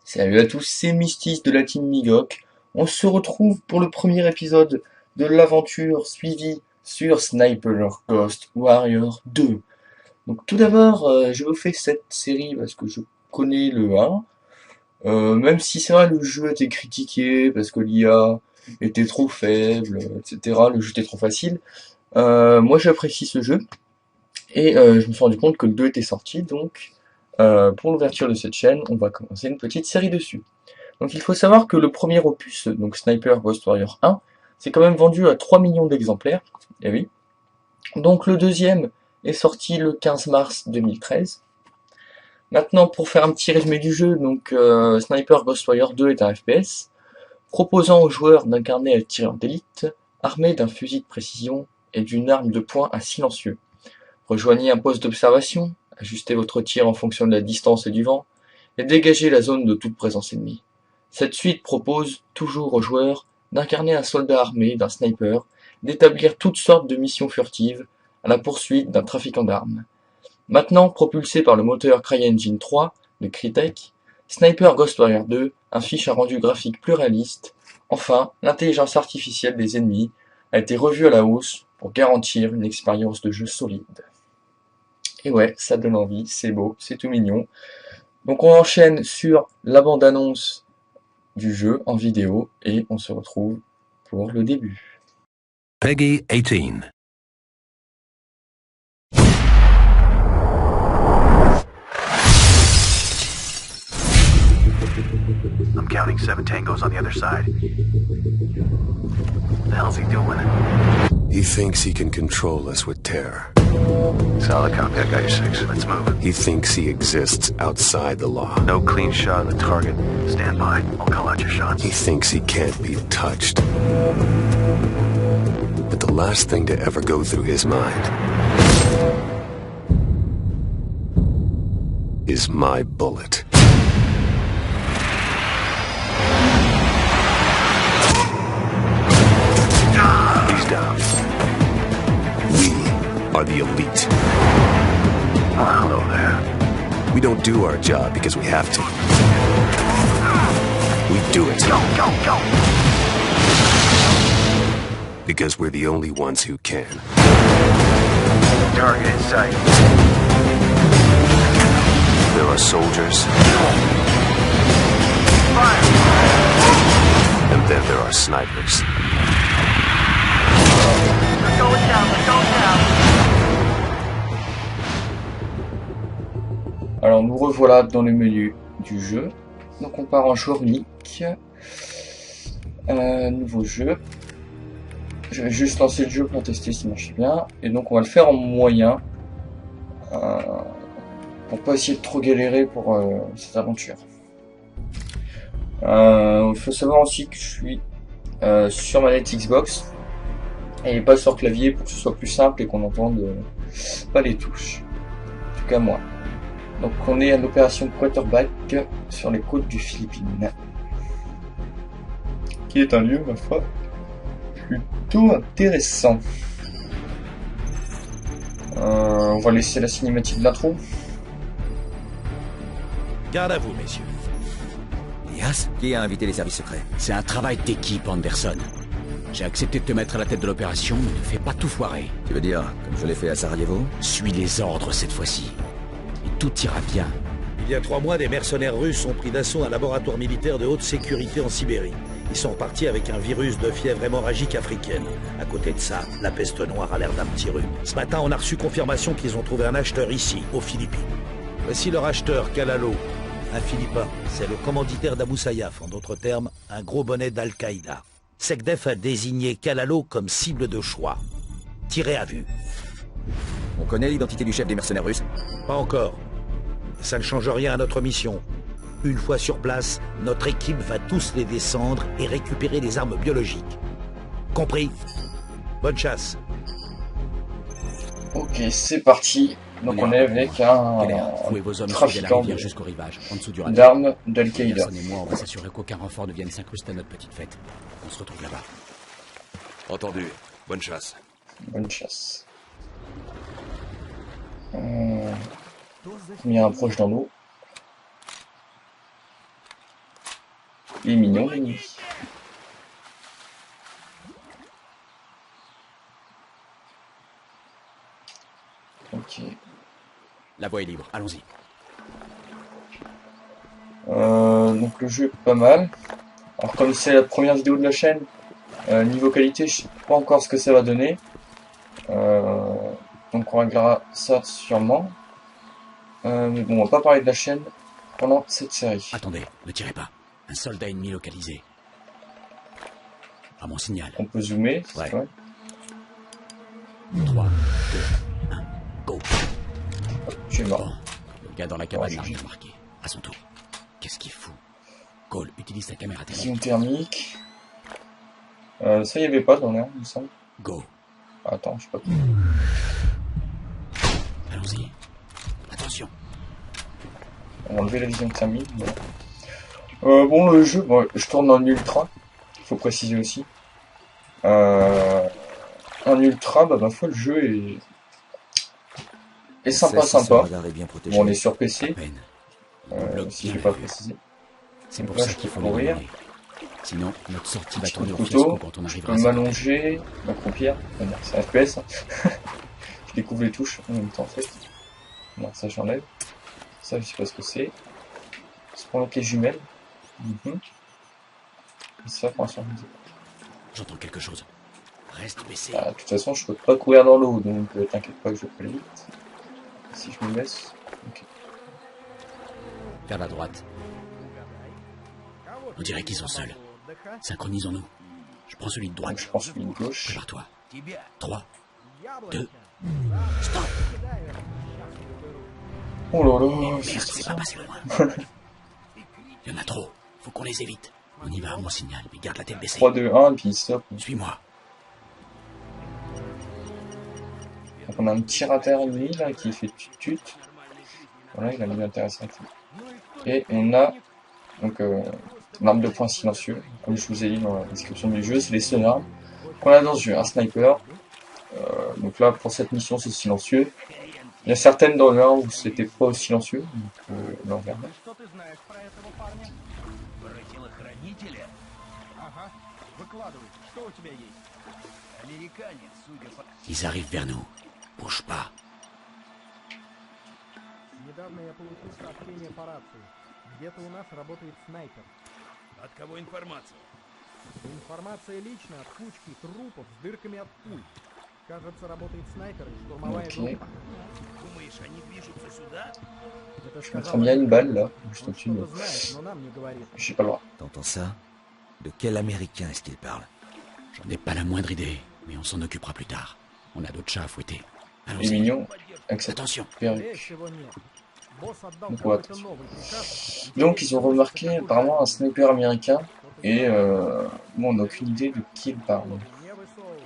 Salut à tous, c'est Mystis de la team Migok. On se retrouve pour le premier épisode de l'aventure suivie sur Sniper Ghost Warrior 2. Donc tout d'abord, je vous fais cette série parce que je connais le 1. Même si c'est vrai, le jeu était critiqué parce que l'IA était trop faible, etc. Le jeu était trop facile. Moi j'apprécie ce jeu. Et je me suis rendu compte que le 2 était sorti, donc pour l'ouverture de cette chaîne, on va commencer une petite série dessus. Donc il faut savoir que le premier opus, donc Sniper Ghost Warrior 1, c'est quand même vendu à 3 millions d'exemplaires, et oui. Donc le deuxième est sorti le 15 mars 2013. Maintenant, pour faire un petit résumé du jeu, donc Sniper Ghost Warrior 2 est un FPS, proposant aux joueurs d'incarner un tireur d'élite, armé d'un fusil de précision et d'une arme de poing à silencieux. Rejoignez un poste d'observation, ajustez votre tir en fonction de la distance et du vent, et dégagez la zone de toute présence ennemie. Cette suite propose toujours aux joueurs d'incarner un soldat armé d'un sniper, d'établir toutes sortes de missions furtives à la poursuite d'un trafiquant d'armes. Maintenant propulsé par le moteur CryEngine 3 de Crytek, Sniper Ghost Warrior 2 affiche un rendu graphique plus réaliste. Enfin, l'intelligence artificielle des ennemis a été revue à la hausse pour garantir une expérience de jeu solide. Et ouais, ça donne envie, c'est beau, c'est tout mignon. Donc on enchaîne sur la bande-annonce du jeu en vidéo et on se retrouve pour le début. Peggy 18. I'm counting 7 tangos on the other side. What the hell's he doing? He thinks he can control us with terror. Solid copy, I got your 6. Let's move. He thinks he exists outside the law. No clean shot of the target. Stand by. I'll call out your shots. He thinks he can't be touched. But the last thing to ever go through his mind is my bullet. He's down. We are the elite. Oh, hello there. We don't do our job because we have to. We do it Go, go, go! because we're the only ones who can. Target in sight. There are soldiers, Fire! and then there are snipers. They're going down, they're going down. Alors nous revoilà dans le menu du jeu. Donc on part en joueur unique. Nouveau jeu. Je vais juste lancer le jeu pour tester s'il marche bien. Et donc on va le faire en moyen. Pour pas essayer de trop galérer pour cette aventure. Il faut savoir aussi que je suis sur manette Xbox. Et pas sur clavier pour que ce soit plus simple et qu'on entende pas les touches. En tout cas moi. Donc on est en opération Quarterback sur les côtes du Philippines. Qui est un lieu, ma foi, plutôt intéressant. On va laisser la cinématique d'intro. Garde à vous, messieurs. Elias, qui a invité les services secrets? C'est un travail d'équipe, Anderson. J'ai accepté de te mettre à la tête de l'opération, mais ne fais pas tout foirer. Tu veux dire, comme je l'ai fait à Sarajevo? Suis les ordres cette fois-ci. Et tout ira bien. Il y a 3 mois, des mercenaires russes ont pris d'assaut un laboratoire militaire de haute sécurité en Sibérie. Ils sont partis avec un virus de fièvre hémorragique africaine. À côté de ça, la peste noire a l'air d'un petit rhume. Ce matin, on a reçu confirmation qu'ils ont trouvé un acheteur ici, aux Philippines. Voici leur acheteur, Kalalo. Un Philippin. C'est le commanditaire d'Abu Sayyaf, en d'autres termes, un gros bonnet d'Al-Qaïda. Sekdef a désigné Kalalo comme cible de choix. Tiré à vue. On connaît l'identité du chef des mercenaires russes? Pas encore. Ça ne change rien à notre mission. Une fois sur place, notre équipe va tous les descendre et récupérer les armes biologiques. Compris? Bonne chasse. Ok, c'est parti. Donc on est avec un Fouez vos hommes sur la trafiquant rivière jusqu'au rivage, en dessous du radar. d'armes d'Al-Qaïda. Personne et moi, on va s'assurer qu'aucun renfort ne vienne s'incruster à notre petite fête. On se retrouve là-bas. Entendu. Bonne chasse. Bonne chasse. Il y a un proche dans l'eau. Il est mignon, Lenny. Ok. La voie est libre, allons-y. Donc le jeu est pas mal. Alors comme c'est la première vidéo de la chaîne, niveau qualité, je sais pas encore ce que ça va donner. Donc on réglera ça sûrement. Mais bon, on va pas parler de la chaîne pendant cette série. Attendez, ne tirez pas. Un soldat ennemi localisé. À mon signal. On peut zoomer, c'est Ouais. vrai. 3, 2, 1, go. Tu es mort. Bon, le gars dans la cabane Ouais, n'a rien remarqué. À son tour. Qu'est-ce qu'il fout? Cole, utilise ta caméra thermique. Vision thermique. Ça y avait pas dans l'air, il me semble. Go. Attends, je sais pas. Allons-y. Attention. On va enlever la vision thermique. Voilà. Bon, le jeu, bon, je tourne en ultra. Faut préciser aussi. En ultra, bah, ma foi, le jeu est sympa, Celle-ci, son sympa. radar est bien protégé. Bon, on est sur À PC, peine. si je vais pas préciser. C'est Donc pour là, ça je qu'il peux faut courir. l'éliminer. Sinon, notre sortie va Petit coup de tourner au couteau, fiasco quand on je arrivera peux à sa m'allonger, m'accroupir. Bon, c'est un FPS. Hein. Je découvre les touches en même temps, en fait. Non, ça j'enlève. Ça, je sais pas ce que c'est. C'est pour mettre les jumelles. Mhm. Et ça, pour l'instant, J'entends quelque chose. Reste baissé. de toute façon, je peux pas courir dans l'eau, donc t'inquiète pas que je vais aller vite. Si je me laisse. Ok. Vers la droite. On dirait qu'ils sont seuls. Synchronisons-nous. Je prends celui de Donc droite. je prends celui de gauche. Prépare-toi. 3, 2, stop. Oh là là, Merde, c'est c'est ça. pas passé loin. Il y en a trop. Faut qu'on les évite. On y va à mon signal, mais garde la tête baissée. 3, 2, 1, et puis stop. Suis-moi. Donc on a un petit rater ennemi là qui fait tut. Voilà, il a mis intéressant. Et on a donc l'arme de poing silencieux. Comme je vous ai dit dans la description du jeu, c'est les sonars qu'on a dans ce jeu, un sniper. Donc là pour cette mission c'est silencieux. Il y a certaines dans le 1 où c'était pas silencieux, donc là on verra. Что ты знаешь про этого парня? Про телохранителя? Ага. Выкладывай, что у тебя есть? Американец, судя по... Ils arrivent vers nous. Bouge pas. Недавно я получил сообщение по рации. Где-то у нас работает снайпер. От кого информация? Информация лично от кучки трупов с дырками от пуль. Кажется, работает снайпер и штурмовая Ok. группа. Думаешь, они движутся сюда? Это Je сказал mettrais bien une balle là, juste Он au-dessus, mais что-то знает, но нам не говорит. j'ai pas le droit. T'entends ça? De quel Américain est-ce qu'il parle? J'en ai pas la moindre idée, mais on s'en occupera plus tard. On a d'autres chats à fouetter. Il est Allons-y. mignon avec cette Attention. Скорее perruque. всего нет. Босс отдал Donc, какой-то ouais. новый приказ. Donc ils ont remarqué apparemment un sniper américain et bon, on n'a aucune idée de qui il parle. Не высовывать.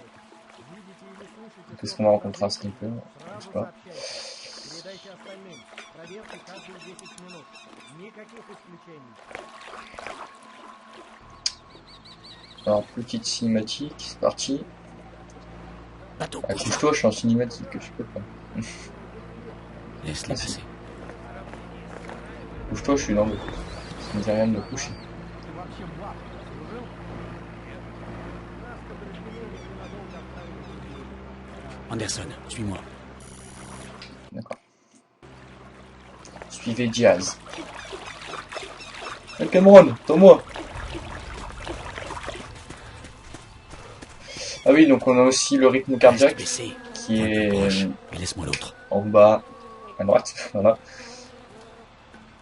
Видите или слышите Qu'est-ce что-то qu'on va rencontrer un sniper? Je sais Сразу pas. сообщайте. Передайте остальным. Проверки каждые 10 минут. Никаких исключений. Alors petite cinématique, c'est parti. Bateau, Ah, touche-toi, je suis en cinématique, je peux pas. laisse-les Ah, si. passer. Couche-toi, je suis dans l'eau. Ça me dit rien de me coucher. Ты вообще в лапу служил? Нас подразделение ненадолго отправили. Anderson, suis-moi. D'accord. Suivez Diaz. Hey Cameron, attends-moi. Ah oui, donc on a aussi le rythme Reste cardiaque baissé. qui Pointe plus proche. est Et laisse-moi l'autre. en bas à droite, voilà.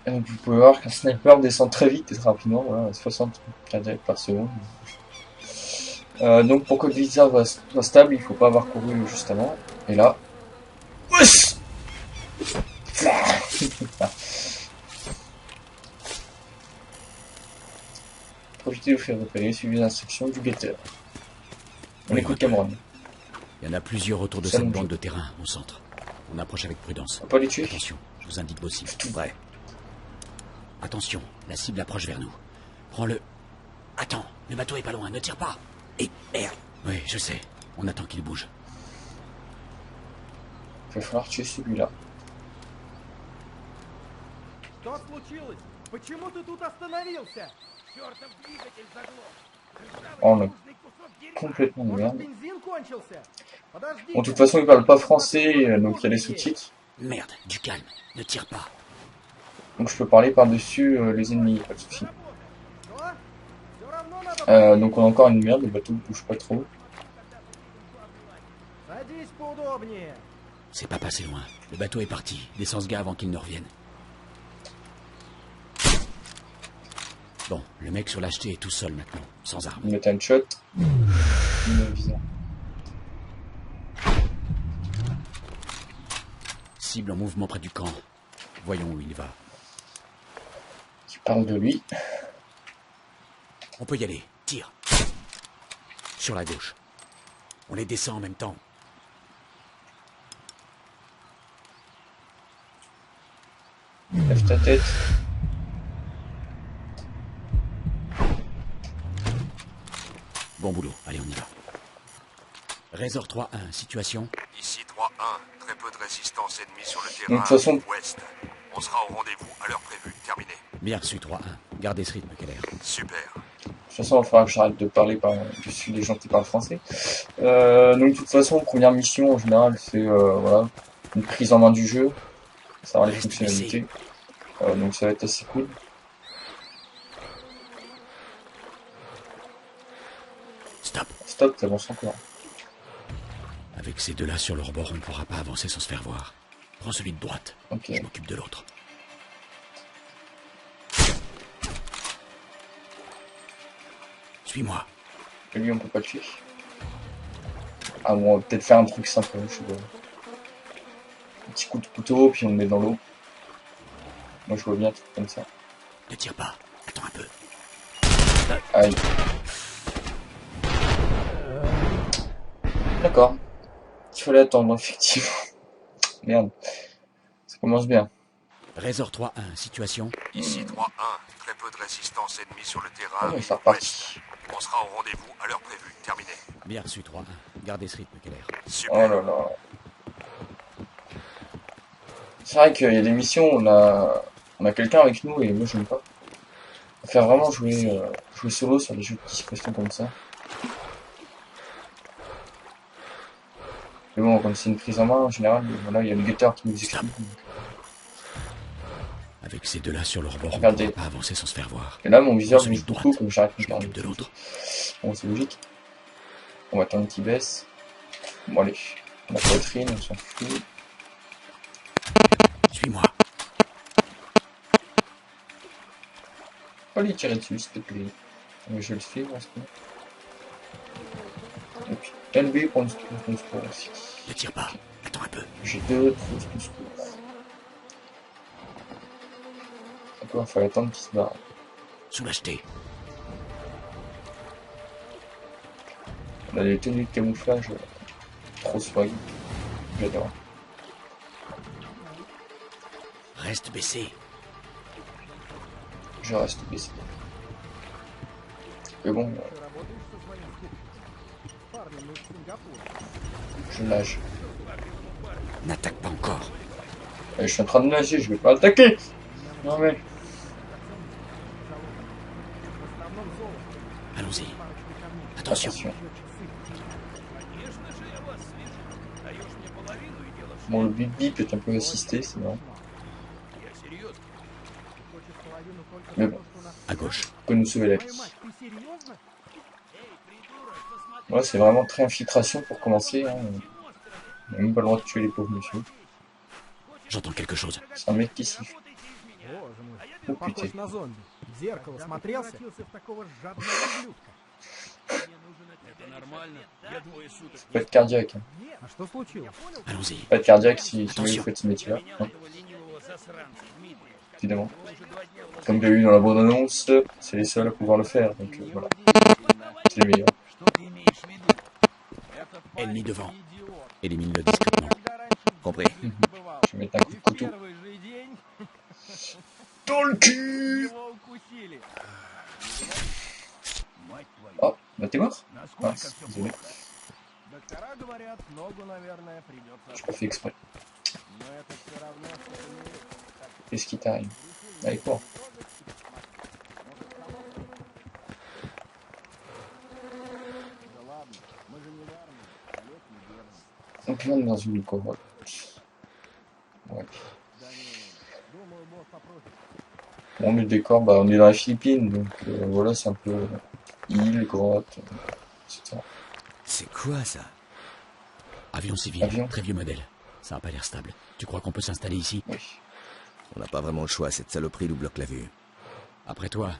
Et donc vous pouvez voir qu'un sniper descend très vite et très rapidement, voilà, 60 cardiaques par seconde. Donc pour que le viseur soit stable, il faut pas avoir couru juste avant. Et là, ouiss. Profitez de vous faire repérer, suivez les instructions du guetteur. On Oui, écoute voilà. Cameron. Il y en a plusieurs autour de Ça cette nous bande joue. de terrain, au centre. On approche avec prudence. On va pas les tuer. Attention, je vous indique vos cibles. Tout vrai. Attention, la cible approche vers nous. Prends-le. Attends, le bateau est pas loin, ne tire pas. Et merde. Oui, je sais. On attend qu'il bouge. Il va falloir tuer celui-là. Что случилось? Почему ты тут остановился? Oh, mais complètement de merde. Бензин кончился. Подожди. Bon, de toute façon, ils parlent pas français, donc il y a les sous-titres. Merde, du calme, ne tire pas. Donc je peux parler par-dessus les ennemis, pas de soucis. Что? Все равно надо. Donc on a encore une merde, le bateau ne bouge pas trop. Садись поудобнее. C'est pas passé loin. Le bateau est parti. Descends ce gars avant qu'il ne revienne. Bon, le mec sur l'acheté est tout seul maintenant, sans arme. Ils mettent un shot. Bizarre. Cible en mouvement près du camp. Voyons où il va. Qui parle de lui. On peut y aller. Tire. Sur la gauche. On les descend en même temps. Lève ta tête. Bon boulot. Allez, on y va. Résor 3-1, situation. Ici 3-1, très peu de résistance ennemie sur le Donc, terrain de toute façon- ouest. On sera au rendez-vous à l'heure prévue. Terminé. Bien reçu 3-1. Gardez ce rythme, Keller. Super. De toute façon, il faudra que j'arrête de parler par-dessus les gens qui parlent français. Donc, de toute façon, première mission, en général, c'est voilà, une prise en main du jeu. Ça aura les Reste fonctionnalités. Donc, ça va être assez cool. Stop. Stop, t'avances encore. Avec ces deux-là sur leur bord, on ne pourra pas avancer sans se faire voir. Prends celui de droite. Ok. Je m'occupe de l'autre. Suis-moi. Et lui, on peut pas le tuer. Ah bon, on va peut-être faire un truc simple, je sais pas. Un petit coup de couteau, puis on le met dans l'eau. Moi, je vois bien un truc comme ça. Ne tire pas. Attends un peu. Aïe. D'accord. Il fallait attendre, effectivement. Merde. Ça commence bien. Résor 3-1, situation. Ici 3-1, très peu de résistance ennemie sur le Ah terrain oui, c'est ouest. reparti. On sera au rendez-vous à l'heure prévue. Terminé. Bien reçu 3-1. Gardez ce rythme, Keller. Oh Super. là là. C'est vrai qu'il y a des missions, on a quelqu'un avec nous et moi j'aime pas. On va faire vraiment jouer solo sur les jeux de discussion comme ça. Mais bon, comme c'est une prise en main, en général, voilà, il y a le guetteur qui nous explique. Avec ces deux-là sur leur bord, on ne Regardez. pourra pas avancer sans se faire voir. Et là, mon viseur Celui bouge de beaucoup, droite. comme j'arrête de Je parler. m'occupe de l'autre. Bon, c'est logique. On va attendre qu'il baisse. Bon, allez. La poitrine, on s'en fout. Suis-moi. Pas lui tirer dessus, s'il te plaît. Mais je vais le suivre en ce moment. Et puis, LB pour une trousse de secours aussi. Ne tire pas. Attends un peu. J'ai 2 trousses de secours. D'accord, il fallait attendre qu'il se barre. Sous l'acheté. On a des tenues de camouflage trop swag. J'adore. Reste baissé. Je reste baissé. Mais bon, Ты работаешь со своим парнем из Сингапура. je nage. N'attaque pas encore. Je suis en train de nager, je vais pas attaquer. Non mais, В основном золото. Allons-y. Парочку камней. Attention. attention. Конечно же, я вас вижу. Даешь мне половину и дело в Bon, le bip bip est un peu assisté, c'est vrai. Я серьезно. Хочешь половину только Mais за bon. то, что у нас... À gauche. On peut nous sauver la Твою vie. мать, ты серьезно? Moi, c'est vraiment très infiltration pour commencer. Hein. On n'a même pas le droit de tuer les pauvres monsieur. J'entends quelque chose. C'est un mec qui siffle. Боже мой. Oh Похож putain. на зомби. В зеркало смотрелся? Превратился в такого жадного ублюдка. Это нормально. Я двое суток. Faut être cardiaque. Hein. А что случилось? Allons-y. Faut être cardiaque si vous faites ce métier-là. Hein, ленивого засранца, Дмитрия. évidemment. Comme il y a eu dans la bande-annonce, c'est les seuls à pouvoir le faire. Donc voilà. C'est les meilleurs. Что ты имеешь в виду? Этот Ennemi devant. идиот. Élimine-le discrètement. Когда раньше Compris. бывал. Je vais mettre un coup de И в couteau. первый же день Dans le cul. его укусили. Мать твою. Oh, bah t'es mort? Насколько Ah, все désolé. плохо? Доктора говорят, ногу, наверное, придется... J'ai pas fait exprès. Но это все равно, что умереть. Qu'est-ce qui t'arrive? Allez, cours. On plante dans une grotte. Ouais. Bon, le décor, bah, on est dans les Philippines, donc voilà, c'est un peu île, grotte, etc. C'est quoi ça? Avion civil, Avion. très vieux modèle. Ça a pas l'air stable. Tu crois qu'on peut s'installer ici? Oui. On n'a pas vraiment le choix, cette saloperie nous bloque la vue. Après toi.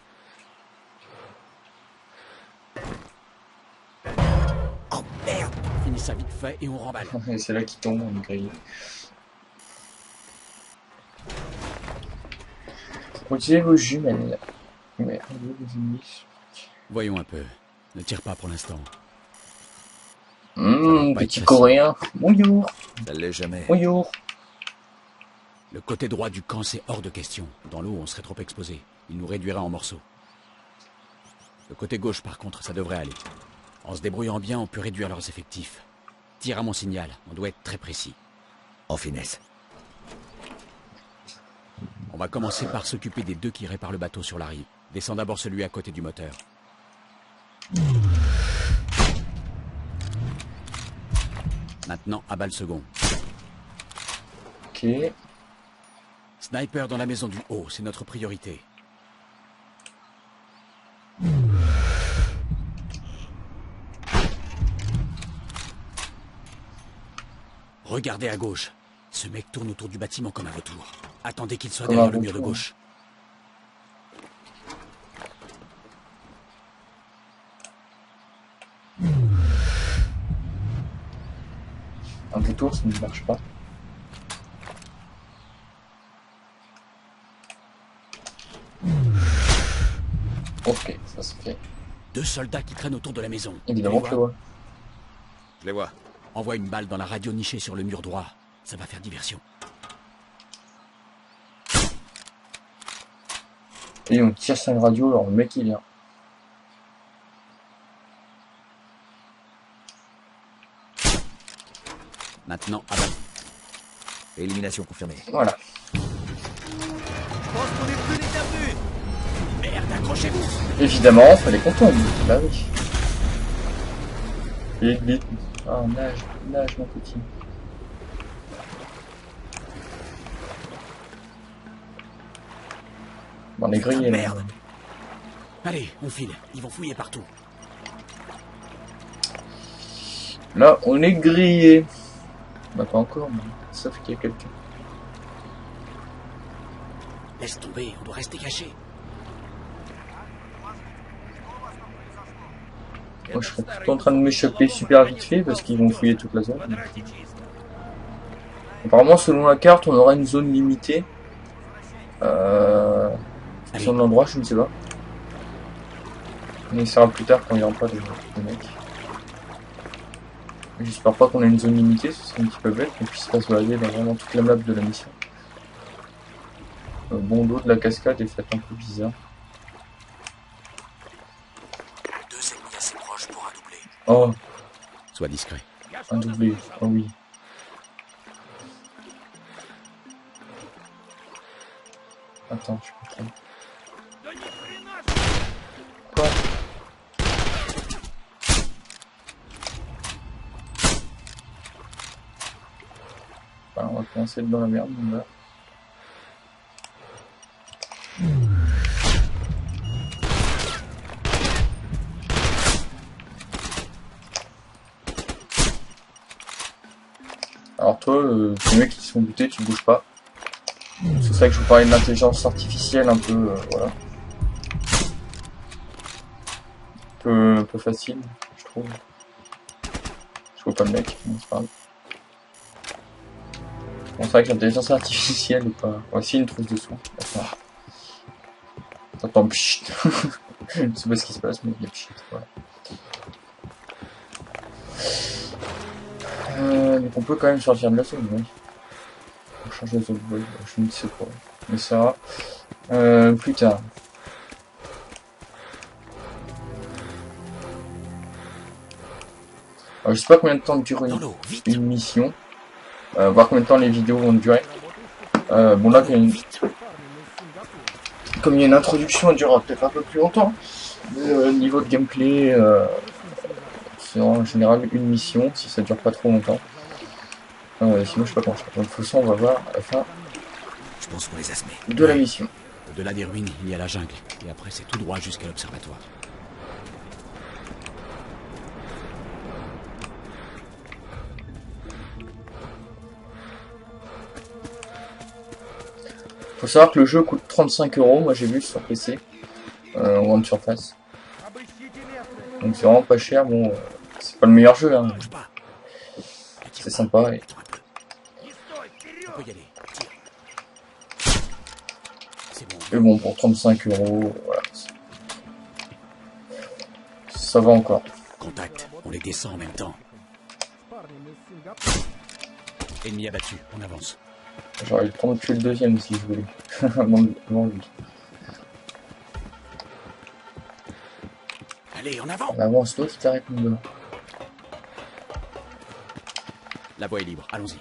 Oh merde! Finis ça vite fait et on remballe. Et c'est là qu'il tombe, on est grillé. Utilisez vos jumelles. Mais, les ennemis. Voyons un peu. Ne tire pas pour l'instant. pas Petit être facile. coréen. Bonjour. Ça l'est jamais. Bonjour. Le côté droit du camp, c'est hors de question. Dans l'eau, on serait trop exposé. Il nous réduirait en morceaux. Le côté gauche, par contre, ça devrait aller. En se débrouillant bien, on peut réduire leurs effectifs. Tire à mon signal. On doit être très précis. En finesse. On va commencer par s'occuper des deux qui réparent le bateau sur la rive. Descends d'abord celui à côté du moteur. Maintenant, abat le second. Ok. Sniper dans la maison du haut, c'est notre priorité. Regardez à gauche. Ce mec tourne autour du bâtiment comme un vautour. Attendez qu'il soit Comme derrière un le mur de vautour. gauche. Un détour, ça ne marche pas. Ok, ça se fait. Deux soldats qui traînent autour de la maison. Évidemment Tu que les je le vois. Je les vois. Envoie une balle dans la radio nichée sur le mur droit. Ça va faire diversion. Et on tire sur une radio, alors le mec il vient. Maintenant, abat. Élimination confirmée. Voilà. Merde, accrochez-vous! Évidemment, fallait qu'on tombe. Bah oui. Vite, vite. Ah, nage, nage mon petit. Bon, on est grillé là. Merde. Allez, on file. Ils vont fouiller partout. Là, on est grillé. Bah pas encore, mais sauf qu'il y a quelqu'un. Laisse tomber, on doit rester caché. Moi, je serais plutôt en train de m'échapper super vite fait parce qu'ils vont fouiller toute la zone. Apparemment, selon la carte, on aura une zone limitée. Sur l'endroit, je ne sais pas. On essaiera plus tard quand il n'y aura pas de mecs. J'espère pas qu'on ait une zone limitée, ce serait un petit peu bête qu'on puisse pas se balader dans vraiment toute la map de la mission. Bon, l'eau de la cascade est faite un peu bizarre. Deux ennemis assez proches pour un doublé. Oh, Sois discret. un doublé, oh oui. Attends, je comprends. Quoi? Enfin, on va commencer dans la merde, donc là. Alors toi, les mecs qui se font buter, tu bouges pas. C'est ça que je vous parlais de l'intelligence artificielle un peu, voilà. Un peu facile, je trouve. Je vois pas le mec, mais c'est pas grave. Bon, c'est vrai que l'intelligence artificielle est pas... Voici une trousse de soins. D'accord. Attends, pchit. Je sais pas ce qui se passe, mais il y a pchit, voilà. Donc on peut quand même sortir de la zone, oui. On change de zone, oui, je ne sais pas. Mais ça, plus tard. Alors, je sais pas combien de temps dure Dans l'eau, vite! une mission. Voir combien de temps les vidéos vont durer. Bon là, comme il y a une introduction, elle durera peut-être un peu plus longtemps. Niveau de gameplay, c'est en général une mission, si ça dure pas trop longtemps. Sinon, je sais pas comment faire. Donc, de toute façon, on va voir à la fin Je pense qu'on les a semés. de la mission. Au-delà des ruines, il y a la jungle. Et après, c'est tout droit jusqu'à l'observatoire. Faut savoir que le jeu coûte 35 €, moi j'ai vu sur PC, en grande surface. Donc c'est vraiment pas cher, bon, c'est pas le meilleur jeu, hein. Bouge pas. C'est sympa. Et... Attends un peu. On peut y aller. Tire. C'est bon. Mais bon, pour 35 €, voilà. Ça va encore. Contact. On les descend en même temps. Ennemi abattu. On avance. J'aurais eu le temps de tuer le deuxième si je voulais. avant lui. Allez, en avant. On avance, toi qui t'arrêtes, mon gars. La voie est libre. Allons-y.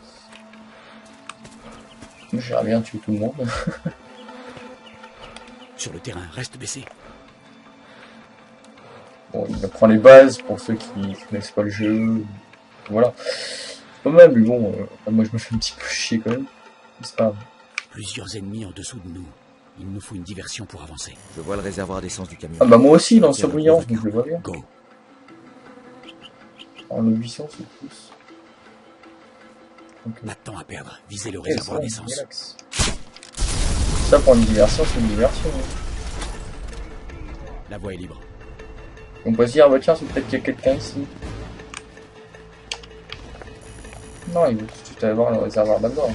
J'aimerais bien tuer tout le monde. Sur le terrain, reste baissé. Bon, il apprend les bases pour ceux qui connaissent pas le jeu. Voilà. C'est pas mal, mais bon, moi je me fais un petit peu chier quand même. C'est pas grave. Plusieurs ennemis en dessous de nous. Il nous faut une diversion pour avancer. Je vois le réservoir d'essence du camion. Ah bah moi aussi, dans ce brillant, je le vois bien. Go. En le 800, c'est plus. Pas de temps à perdre. Visez le Et réservoir ça, d'essence. relax. Ça pour une diversion, c'est une diversion. Hein. La voie est libre. On peut se dire, bah tiens, c'est peut-être qu'il y a quelqu'un ici. Non, il veut tout de suite aller voir le réservoir d'abord.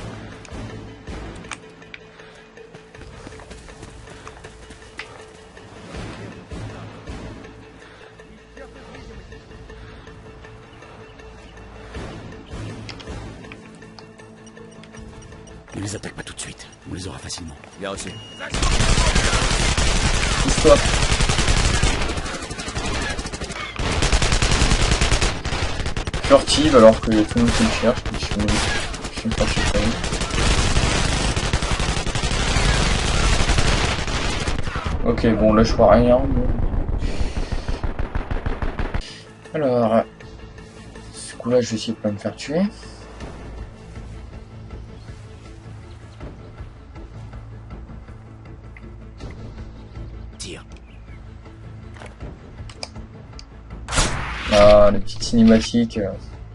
Ne les attaque pas tout de suite. On les aura facilement. Bien reçu. Pousse-toi. Furtive alors que tout le monde qui me cherche, je suis pas chez quand même. Ok, bon là je vois rien. Alors, ce coup là je vais essayer de pas me faire tuer. Tire. Ah, les petites cinématiques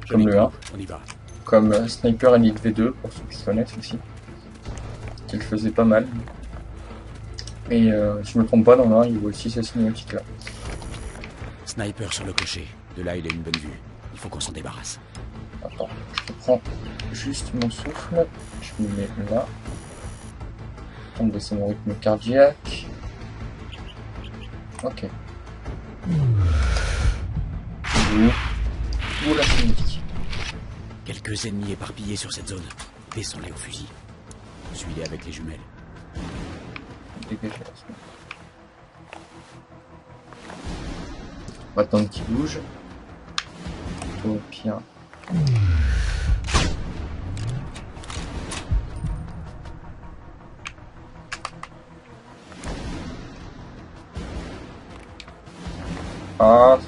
comme le 1, On y va. comme Sniper Elite V2 pour ceux qui connaissent aussi, qui le faisait pas mal. Et si je me trompe pas, dans le 1 il y a aussi ces cinématiques là. Sniper sur le clocher. De là, il a une bonne vue. Il faut qu'on s'en débarrasse. Attends, je prends juste mon souffle, je me mets là. Temps de baisser mon rythme cardiaque. Ok. Ouh, la cinématique. Quelques ennemis éparpillés sur cette zone. Descends-les au fusil. Suis-les avec les jumelles. Dégagez la cinématique. On va attendre qu'il bouge. Au pire. Ah,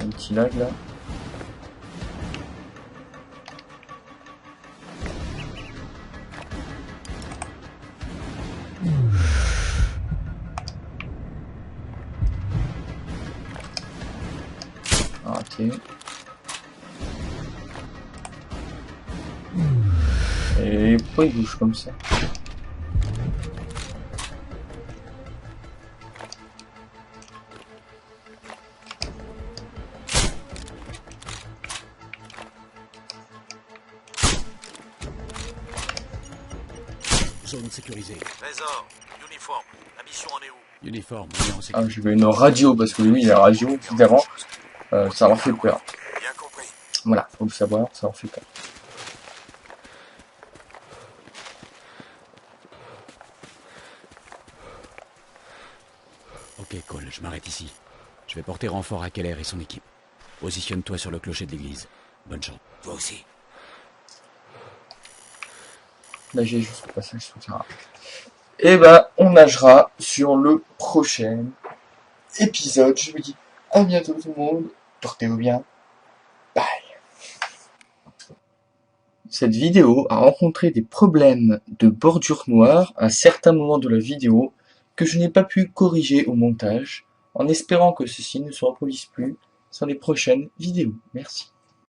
un petit lag là. Raté. Et pourquoi il bouge comme ça? Zone sécurisée. Trésor, uniforme. La mission en est où? Uniforme, on est en Ah, sécurité. je veux une radio parce que lui, il a la radio, évidemment. Ça leur fait peur. Bien compris. Voilà, faut le savoir, ça leur fait peur. Ok, Cole, je m'arrête ici. Je vais porter renfort à Keller et son équipe. Positionne-toi sur le clocher de l'église. Bonne chance. Toi aussi. Là, j'ai juste le passage souterrain. Et bah, on nagera sur le prochain épisode. Je vous dis à bientôt tout le monde. Portez-vous bien. Bye. cette vidéo a rencontré des problèmes de bordure noire à certains moments de la vidéo que je n'ai pas pu corriger au montage, en espérant que ceci ne se reproduise plus sur les prochaines vidéos. Merci.